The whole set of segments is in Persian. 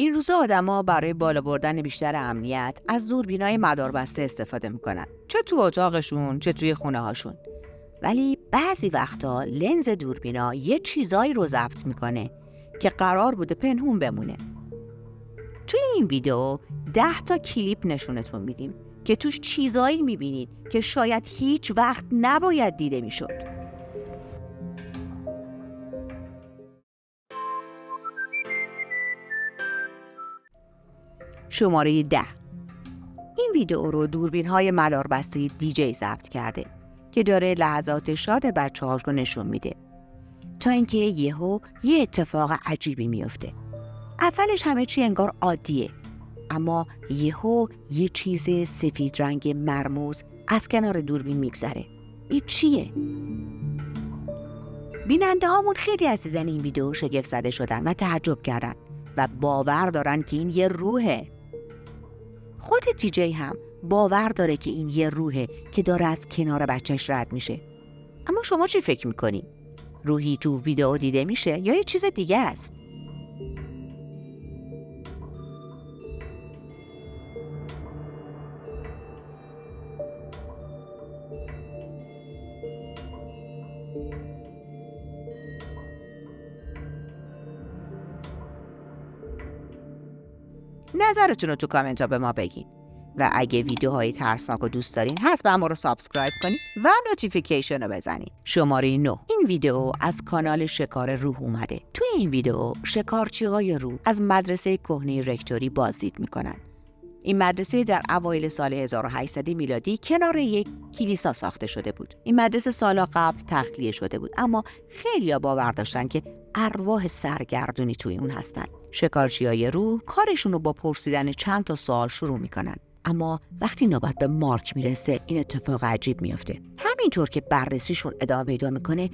این روزا آدما برای بالا بردن بیشتر امنیت از دوربینای مداربسته استفاده میکنن، چه تو اتاقشون چه توی خونه هاشون. ولی بعضی وقتا لنز دوربینا یه چیزایی رو ضبط میکنه که قرار بوده پنهون بمونه. توی این ویدیو 10 تا کلیپ نشونتون میدیم که توش چیزایی میبینید که شاید هیچ وقت نباید دیده میشد. شماره 10. این ویدیو رو دوربین‌های مداربسته دی‌جی ضبط کرده که داره لحظات شاد بچه‌هاش رو نشون میده، تا اینکه یه اتفاق عجیبی میفته. اولش همه چی انگار عادیه، اما یه چیز سفید رنگ مرموز از کنار دوربین میگذره. این چیه؟ بیننده هامون خیلی از دیدن این ویدیو شگفت زده شدن و تعجب کردن و باور دارن که این یه روحه. خود دی‌جی هم باور داره که این یه روحه که داره از کنار بچهش رد میشه. اما شما چی فکر میکنی؟ روحی تو ویدیو دیده میشه یا یه چیز دیگه است؟ نظرتون رو تو کامنت ها به ما بگین و اگه ویدیوهای ترسناک رو دوست دارین حتما ما رو سابسکرایب کنین و نوتیفیکیشن رو بزنین. شماره 9. این ویدیو از کانال شکار روح اومده. توی این ویدیو شکارچی‌های روح از مدرسه کهنه رکتوری بازدید میکنن. این مدرسه در اوایل سال 1800 میلادی کنار یک کلیسا ساخته شده بود. این مدرسه سالها قبل تخلیه شده بود، اما خیلی‌ها باور داشتن که ارواح سرگردونی توی اون هستن. شکارچیای روح کارشون رو با پرسیدن چند تا سوال شروع میکنن، اما وقتی نوبت به مارک میرسه این اتفاق عجیب میفته. همینطور که بررسیشون ادامه پیدا میکنه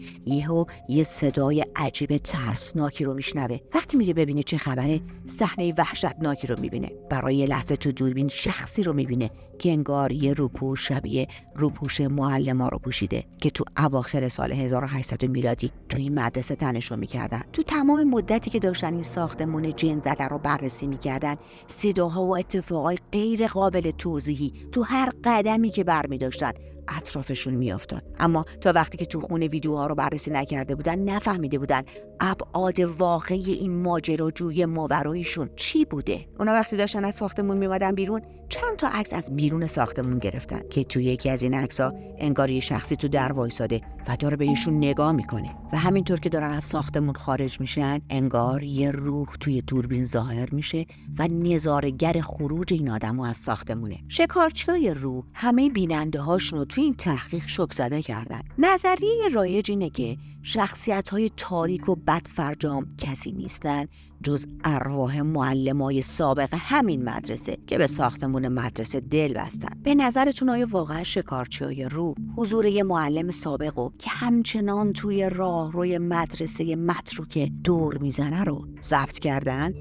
یه صدای عجیب ترسناکی رو میشنوه. وقتی میره ببینه چه خبره، صحنه وحشتناکی رو میبینه. برای یه لحظه تو دوربین شخصی رو میبینه که انگار یه روپوش شبیه روپوش معلما رو پوشیده که تو اواخر سال 1800 میلادی تو این مدرسه تنشون میکردن. تو تمام مدتی که داشتن این ساختمون جن زده رو بررسی میکردن، صداها و اتفاقای غیر قابل توضیحی تو هر قدمی که برمی‌داشتن اطرافشون میافتاد. اما تا وقتی که تو خونه ویدیوها رو بررسی نکرده بودن، نفهمیده بودن ابعاد واقعی این ماجراجویی ماوراییشون چی بوده. اونا وقتی داشتن از ساختمون میومدن بیرون، چند تا عکس از بیرون ساختمون گرفتن که توی یکی از این عکس‌ها انگار یه شخصی تو در وایساده و داره بهشون نگاه میکنه و همینطور که دارن از ساختمون خارج میشن، انگار یه روح توی دوربین ظاهر میشه و نظاره‌گر خروج این آدمو از ساختمونه. شکارچیای روح همه بیننده‌هاشون رو توی این تحقیق شوک زده کردن. نظریه رایج اینه که شخصیت‌های تاریک و بدفرجام کسی نیستن جز ارواح معلمای سابق همین مدرسه که به ساختمون مدرسه دل بستن. به نظرتون آیا واقعا شکارچیای روح حضور یه معلم سابقو که همچنان توی راهروی مدرسه متروکه دور میزنه رو ضبط کردن؟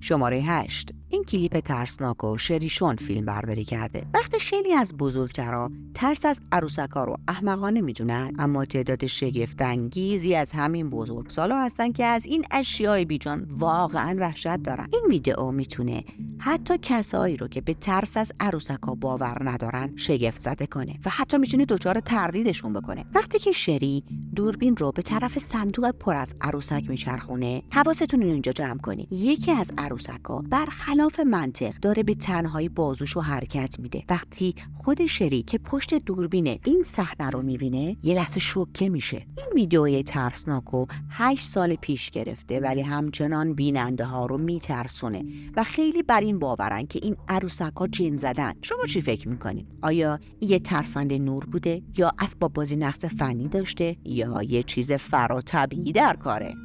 شماره 8. این کلیپ ترسناک و شریشون فیلم برداری کرده. وقتی خیلی از بزرگترها ترس از عروسک‌ها رو احمقانه میدونن، اما تعداد شگفت‌انگیزی از همین بزرگسالا هستن که از این اشیاء بیجان واقعا وحشت دارن. این ویدیو میتونه حتی کسایی رو که به ترس از عروسک‌ها باور ندارن شگفت زده کنه و حتی میتونه دچار تردیدشون بکنه. وقتی که شری دوربین رو به طرف صندوق پر از عروسک میچرخونه، حواستون رو اینجا جمع کنید. یکی از عروسک‌ها برخلاف منطق داره به تنهایی بازوشو حرکت میده. وقتی خود شری که پشت دوربینه این صحنه رو میبینه، یه لحظه شوکه میشه. این ویدیوی ترسناکو 8 سال پیش گرفته، ولی همچنان بیننده ها رو میترسونه و خیلی بر این باورن که این عروسک‌ها جن زدن. شما چی فکر میکنید؟ آیا یه ترفند نور بوده، یا اسباب بازی نقص فنی داشته، یا یه چیز فراتبیعی در کاره؟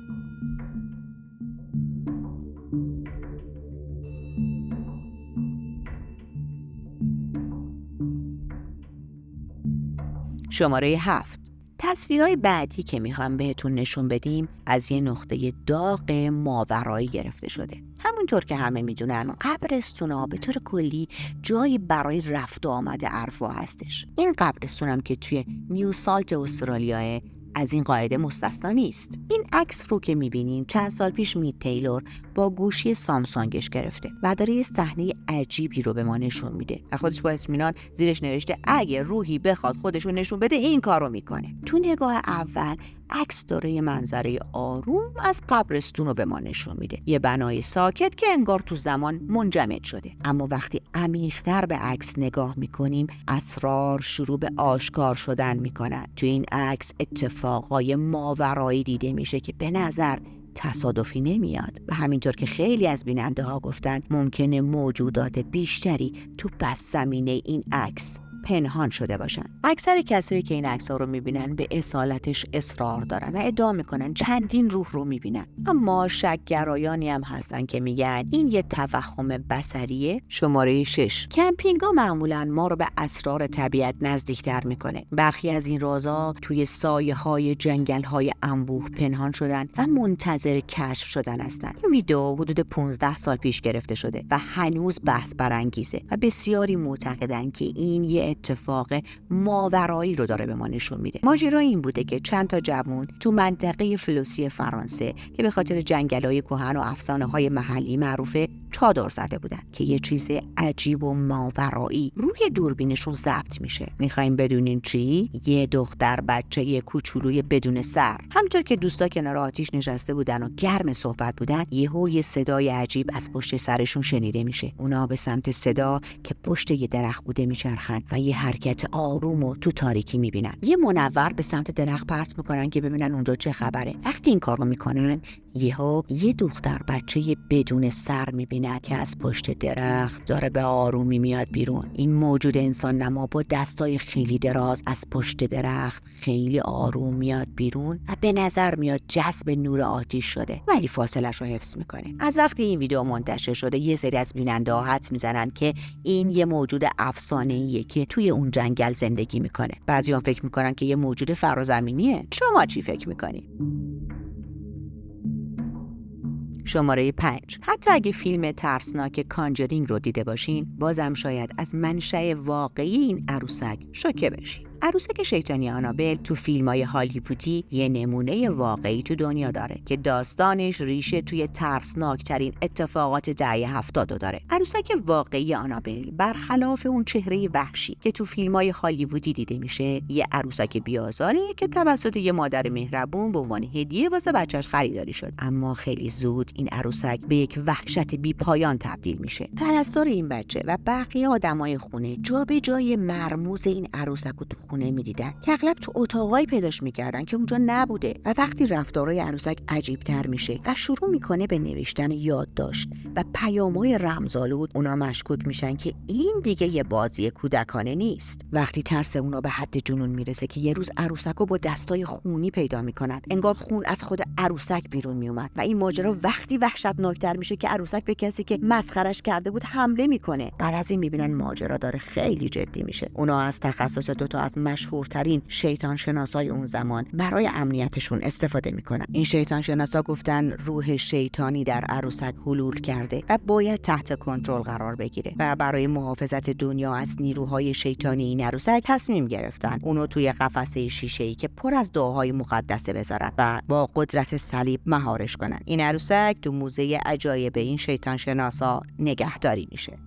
شماره 7. تصویرهای بعدی که میخوام بهتون نشون بدیم از یه نقطه داغ ماورایی گرفته شده. همونطور که همه میدونن قبرستونا به طور کلی جایی برای رفت و آمد ارواح هستش. این قبرستون هم که توی نیو سالت استرالیا از این قاعده مستثنا نیست. این عکس رو که میبینین چند سال پیش مید تیلور با گوشی سامسونگش گرفته و داره یه صحنه عجیبی رو به ما نشون میده و خودش با اطمینان زیرش نوشته اگه روحی بخواد خودشو نشون بده این کارو میکنه. تو نگاه اول عکس داره یه منظره آروم از قبرستون رو به ما نشون میده، یه بنای ساکت که انگار تو زمان منجمد شده. اما وقتی عمیق‌تر به عکس نگاه میکنیم اسرار شروع به آشکار شدن میکنن. تو این عکس اتفاقای ماورایی دیده میشه که به نظر تصادفی نمیاد و همینطور که خیلی از بیننده ها گفتن ممکنه موجودات بیشتری تو پس زمینه این عکس پنهان شده باشن. اکثر کسایی که این عکس‌ها رو میبینن به اصالتش اصرار دارن و ادعا میکنن چندین روح رو میبینن. اما شک‌گرایانی هم هستن که میگن این یه توهم بصریه. شماره 6 کمپینگ‌ها معمولاً ما رو به اسرار طبیعت نزدیکتر میکنه. برخی از این رازها توی سایه‌های جنگل‌های انبوه پنهان شدن و منتظر کشف شدن هستن. این ویدیو حدود 15 سال پیش گرفته شده و هنوز بحث برانگیزه و بسیاری معتقدن که این یه اتفاق ماورایی رو داره به ما نشون میده. ماجرا این بوده که چند تا جوون تو منطقه فلوسی فرانسه که به خاطر جنگل‌های کهن و افسانه‌های محلی معروفه چادر زده بودن که یه چیز عجیب و ماورایی روی دوربینشون ضبط میشه. میخوایم بدونین چی؟ یه دختر بچه کوچولوی بدون سر. همونطور که دوستا کنار آتیش نشسته بودن و گرم صحبت بودن یهو یه صدای عجیب از پشت سرشون شنیده میشه. اونا به سمت صدا که پشت یه درخت بوده میچرخن و یه حرکت آروم و تو تاریکی میبینن. یه منور به سمت درخت پرت میکنن که ببینن اونجا چه خبره. وقتی این کارو میکنن یهو یه دختر بچه بدون سر میبینن که از پشت درخت داره به آرومی میاد بیرون. این موجود انسان نما با دستای خیلی دراز از پشت درخت خیلی آروم میاد بیرون و به نظر میاد جذب نور آتیش شده ولی فاصلش رو حفظ میکنه. از وقتی این ویدیو منتشر شده یه سری از بیننده‌ها حدس میزنن که این یه موجود افسانه‌ایه که توی اون جنگل زندگی میکنه. بعضی‌ها فکر میکنن که یه موجود فرازمینیه. شما چی فکر میکنی؟ شماره 5 حتی اگه فیلم ترسناک کانجرینگ رو دیده باشین بازم شاید از منشأ واقعی این عروسک شوکه بشین. عروسک شیطانی آنابل تو فیلم‌های هالیوودی یه نمونه واقعی تو دنیا داره که داستانش ریشه توی ترسناکترین اتفاقات دهه 70 داره. عروسک واقعی آنابل برخلاف اون چهره وحشی که تو فیلم‌های هالیوودی دیده میشه یه عروسک بی‌آزاره که توسط یه مادر مهربون به عنوان هدیه واسه بچه‌ش خریداری شد. اما خیلی زود این عروسک به یک وحشت بی‌پایان تبدیل میشه. پرستار این بچه و بقیه آدمای خونه جابجایی مرموز این عروسک رو تو خونه می‌دیدن که اغلب تو اتاقایی پیداش می‌کردن که اونجا نبوده و وقتی رفتارهای عروسک عجیب‌تر میشه و شروع میکنه به نوشتن یادداشت و پیام‌های رمزآلود اونا مشکوک میشن که این دیگه یه بازی کودکانه نیست. وقتی ترس اونا به حد جنون میرسه که یه روز عروسک رو با دستای خونی پیدا میکنن، انگار خون از خود عروسک بیرون میومد و این ماجرا وقتی وحشتناکتر میشه که عروسک به کسی که مسخرش کرده بود حمله میکنه. بعد از این میبینن ماجرا داره خیلی جدی میشه. اونا از تخصص دوتا از مشهورترین شیطان شناسای اون زمان برای امنیتشون استفاده میکنن. این شیطان شناسا گفتن روح شیطانی در عروسک حلول کرده و باید تحت کنترل قرار بگیره و برای محافظت دنیا از نیروهای شیطانی این عروسک تصمیم گرفتن اونو توی قفسه شیشه‌ای که پر از دعاهای مقدسه بذارن و با قدرت صلیب مهارش کنن. این عروسک تو موزه عجایب این شیطان شناسا نگهداری میشه.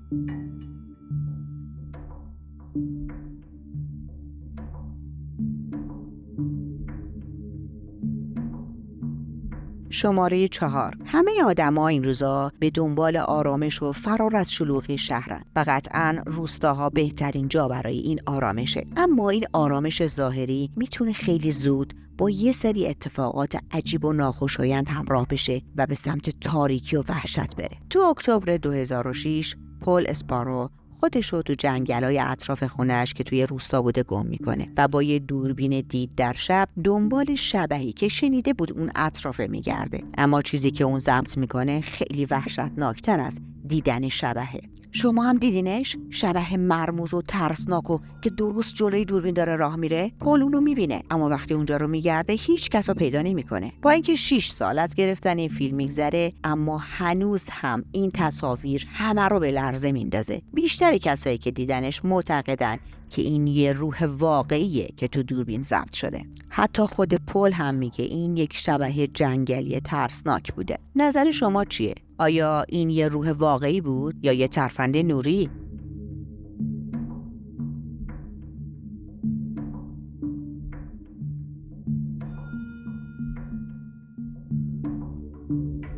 شماره 4 همه آدم‌ها این روزا به دنبال آرامش و فرار از شلوغی شهرن و قطعاً روستاها بهترین جا برای این آرامشه. اما این آرامش ظاهری میتونه خیلی زود با یه سری اتفاقات عجیب و ناخوشایند همراه بشه و به سمت تاریکی و وحشت بره. تو اکتبر 2006 پل اسپارو خودشو تو جنگلای اطراف خونه‌اش که توی روستا بوده گم میکنه و با یه دوربین دید در شب دنبال شبحی که شنیده بود اون اطرافه میگرده. اما چیزی که اون ضبط میکنه خیلی وحشتناکتر از دیدن شبحه. شما هم دیدینش؟ شبح مرموز و ترسناک و که درست جلوی دوربین داره راه میره، پل اونو میبینه، اما وقتی اونجا رو میگرده هیچ کس رو پیدا نمیکنه. با اینکه 6 سال از گرفتن این فیلم میگذره، اما هنوز هم این تصاویر همه رو به لرزه میندازه. بیشتر کسایی که دیدنش معتقدن که این یه روح واقعیه که تو دوربین ضبط شده. حتی خود پل هم میگه این یک شبح جنگلی ترسناک بوده. نظر شما چیه؟ آیا این یه روح واقعی بود یا یه ترفند نوری؟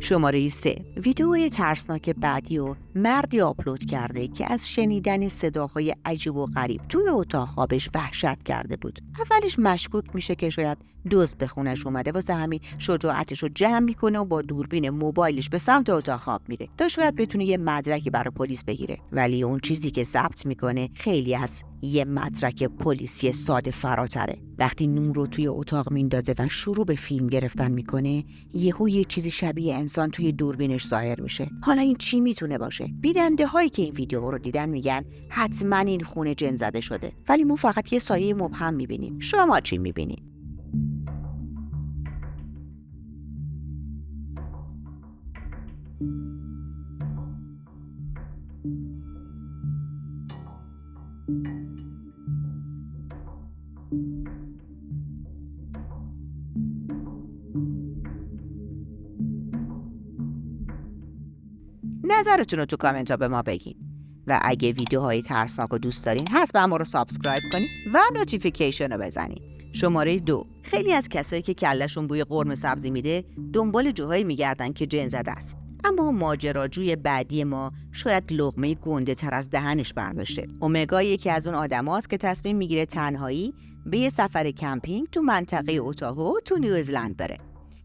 شماره 3. ویدئوی ترسناک بعدی و مردی آپلود کرده که از شنیدن صداهای عجیب و غریب توی اتاق خوابش وحشت کرده بود. اولش مشکوک میشه که شاید دزد به خونش اومده، واسه همین شجاعتش رو جمع میکنه و با دوربین موبایلش به سمت اتاق خواب میره تا شاید بتونه یه مدرکی برای پلیس بگیره. ولی اون چیزی که ضبط میکنه خیلی از یه مدرک پلیسی ساده فراتره. وقتی نور رو توی اتاق میندازه و شروع به فیلم گرفتن میکنه، یه چیزی شبیه انسان توی دوربینش ظاهر میشه. حالا این چی میتونه باشه؟ بیننده هایی که این ویدیو رو دیدن میگن حتما این خونه جن زده شده، ولی ما فقط یه سایه مبهم میبینیم. شما چی میبینید؟ نظرتون رو تو کامنت ها به ما بگین و اگه ویدیوهای ترسناک رو دوست دارین حتما ما رو سابسکرایب کنین و نوتیفیکیشن رو بزنین. شماره 2. خیلی از کسایی که کلشون بوی قرمه سبزی میده دنبال جاهایی میگردن که جن زده است، اما ماجراجوی بعدی ما شاید لقمه گنده تر از دهنش برداشته. اومگا یکی از اون آدماست که تصمیم میگیره تنهایی به یه سفر کمپینگ تو منطقه اوتاهو تو نیوزلند بره.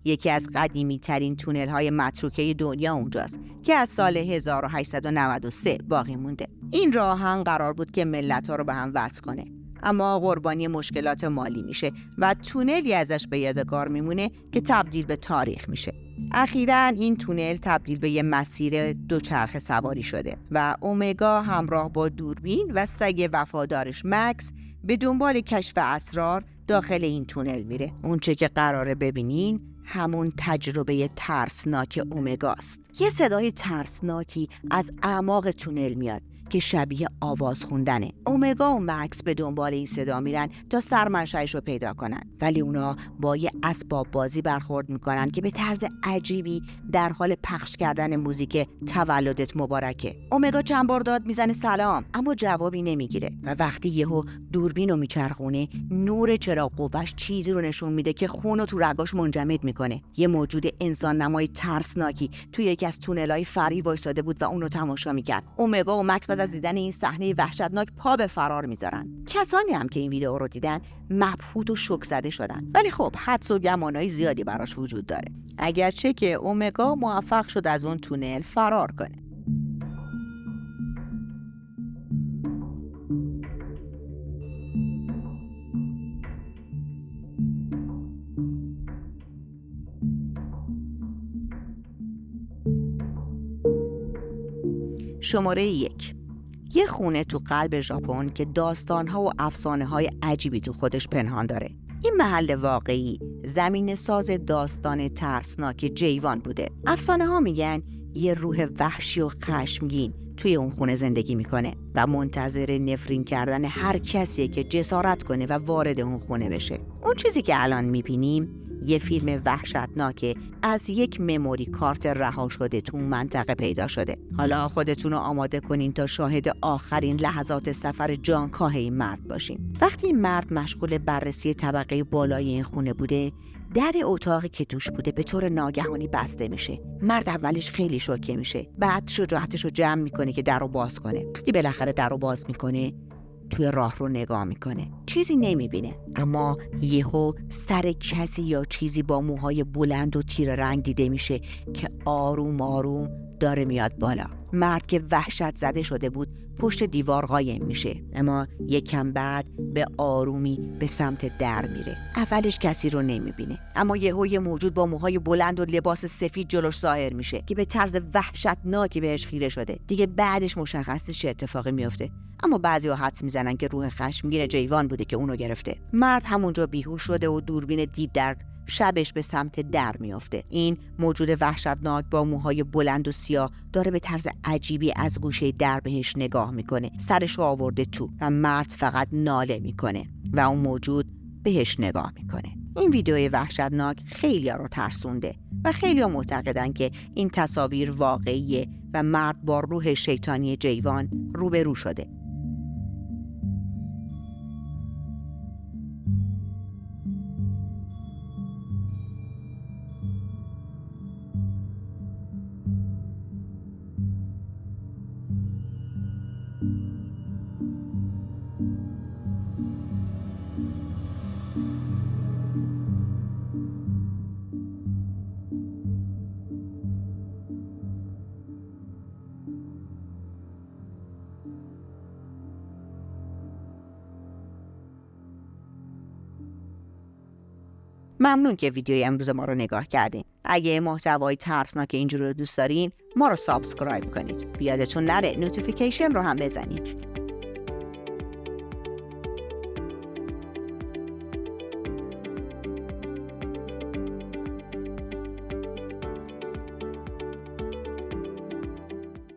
یکی از قدیمی ترین تونل های متروکه دنیا اونجاست که از سال 1893 باقی مونده. این راهن قرار بود که ملت ها رو به هم وصل کنه، اما قربانی مشکلات مالی میشه و تونلی ازش به یادگار میمونه که تبدیل به تاریخ میشه. اخیراً این تونل تبدیل به یه مسیر دوچرخه سواری شده و اومگا همراه با دوربین و سگ وفادارش مکس به دنبال کشف اسرار داخل این تونل میره. اونچه که قراره ببینین همون تجربه ترسناک اومگاست. یه صدای ترسناکی از اعماق تونل میاد که شبیه آواز خوندنه. اومگا و مکس به دنبال این صدا میرن تا سرمنشأش رو پیدا کنن، ولی اونا با یه اسباب بازی برخورد میکنن که به طرز عجیبی در حال پخش کردن موزیک تولدت مبارکه. اومگا چند بار داد میزنه سلام، اما جوابی نمیگیره و وقتی یهو دوربین رو میچرخونه، نور چراغ قوه‌اش چیزی رو نشون میده که خون رو تو رگاش منجمد میکنه. یه موجود انسان نمای ترسناکی توی یکی از تونل‌های فرعی وایساده بود و اون رو تماشا میکرد. اومگا و مکس از دیدن این صحنه وحشتناک پا به فرار میذارن. کسانی هم که این ویدیو رو دیدن مبهوت و شوک زده شدن، ولی خب حدس و گمانای زیادی براش وجود داره، اگرچه که اومگا موفق شد از اون تونل فرار کنه. شماره 1. یه خونه تو قلب ژاپن که داستان‌ها و افسانه‌های عجیبی تو خودش پنهان داره. این محل واقعی زمین ساز داستان ترسناک جیوان بوده. افسانه‌ها میگن یه روح وحشی و خشمگین توی اون خونه زندگی میکنه و منتظر نفرین کردن هر کسی که جسارت کنه و وارد اون خونه بشه. اون چیزی که الان میبینیم یه فیلم وحشتناکه از یک مموری کارت رها شده تو منطقه پیدا شده. حالا خودتون رو آماده کنین تا شاهد آخرین لحظات سفر جانکاه این مرد باشین. وقتی این مرد مشغول بررسی طبقه بالای این خونه بوده، در اتاقی که توش بوده به طور ناگهانی بسته میشه. مرد اولش خیلی شوکه میشه، بعد شجاعتش رو جمع میکنه که در رو باز کنه. وقتی بالاخره در رو باز میکنه، توی راه رو نگاه میکنه، چیزی نمیبینه، اما یهو سر کسی یا چیزی با موهای بلند و تیره رنگ دیده میشه که آروم آروم داره میاد بالا. مرد که وحشت زده شده بود پشت دیوار قایم میشه، اما یکم بعد به آرومی به سمت در میره. اولش کسی رو نمیبینه، اما یهو یه موجود با موهای بلند و لباس سفید جلوش ظاهر میشه که به طرز وحشتناکی بهش خیره شده. دیگه بعدش مشخصه چه اتفاقی میفته، اما بعضی‌ها حدس میزنن که روح خشمگین جیوان بوده که اونو گرفته. مرد همونجا بیهوش شده و دوربین دید در شبش به سمت در میافته. این موجود وحشتناک با موهای بلند و سیاه داره به طرز عجیبی از گوشه در بهش نگاه میکنه. سرشو آورده تو و مرد فقط ناله میکنه و اون موجود بهش نگاه میکنه. این ویدیوی وحشتناک خیلی‌ها رو ترسونده و خیلی‌ها معتقدن که این تصاویر واقعیه و مرد با روح شیطانی جیوان روبرو شده. ممنون که ویدیوی امروز ما رو نگاه کردین. اگه محتوای ترسناک اینجور رو دوست دارین ما رو سابسکرایب کنید. یادتون نره نوتیفیکیشن رو هم بزنید.